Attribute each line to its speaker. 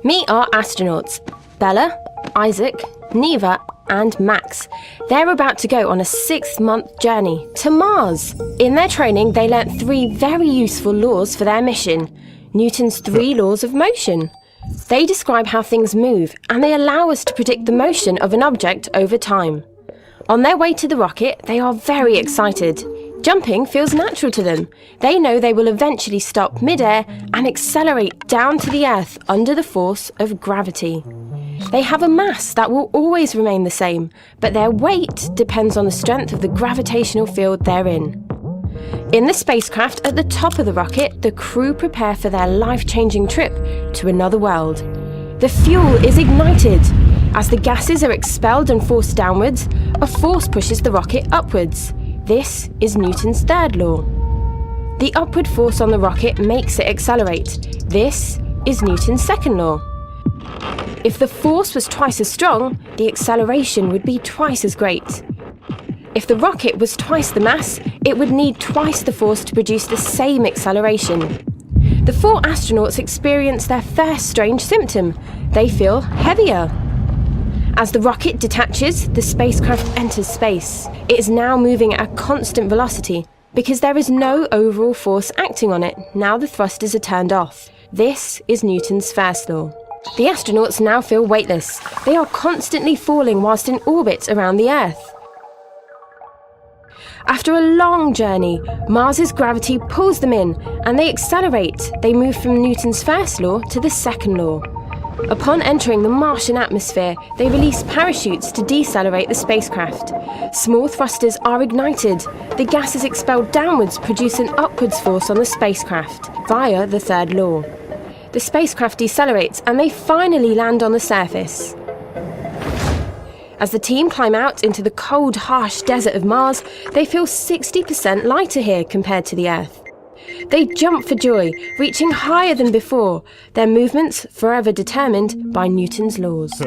Speaker 1: Meet our astronauts, Bella, Isaac, Neva and Max. They're about to go on a 6-month journey to Mars. In their training, they learnt 3 very useful laws for their mission. Newton's 3 laws of motion. They describe how things move, and they allow us to predict the motion of an object over time. On their way to the rocket, they are very excited. Jumping feels natural to them. They know they will eventually stop mid-air and accelerate down to the Earth under the force of gravity. They have a mass that will always remain the same, but their weight depends on the strength of the gravitational field they're in. In the spacecraft at the top of the rocket, the crew prepare for their life-changing trip to another world. The fuel is ignited. As the gases are expelled and forced downwards, a force pushes the rocket upwards. This is Newton's 3rd law. The upward force on the rocket makes it accelerate. This is Newton's 2nd law. If the force was twice as strong, the acceleration would be twice as great. If the rocket was twice the mass, it would need twice the force to produce the same acceleration. The 4 astronauts experience their first strange symptom. They feel heavier. As the rocket detaches, the spacecraft enters space. It is now moving at a constant velocity because there is no overall force acting on it now the thrusters are turned off. This is Newton's 1st law. The astronauts now feel weightless. They are constantly falling whilst in orbit around the Earth. After a long journey, Mars's gravity pulls them in and they accelerate. They move from Newton's 1st law to the 2nd law. Upon entering the Martian atmosphere, they release parachutes to decelerate the spacecraft. Small thrusters are ignited. The gas is expelled downwards, producing an upwards force on the spacecraft via the 3rd law. The spacecraft decelerates and they finally land on the surface. As the team climb out into the cold, harsh desert of Mars, they feel 60% lighter here compared to the Earth. They jump for joy, reaching higher than before, their movements forever determined by Newton's laws.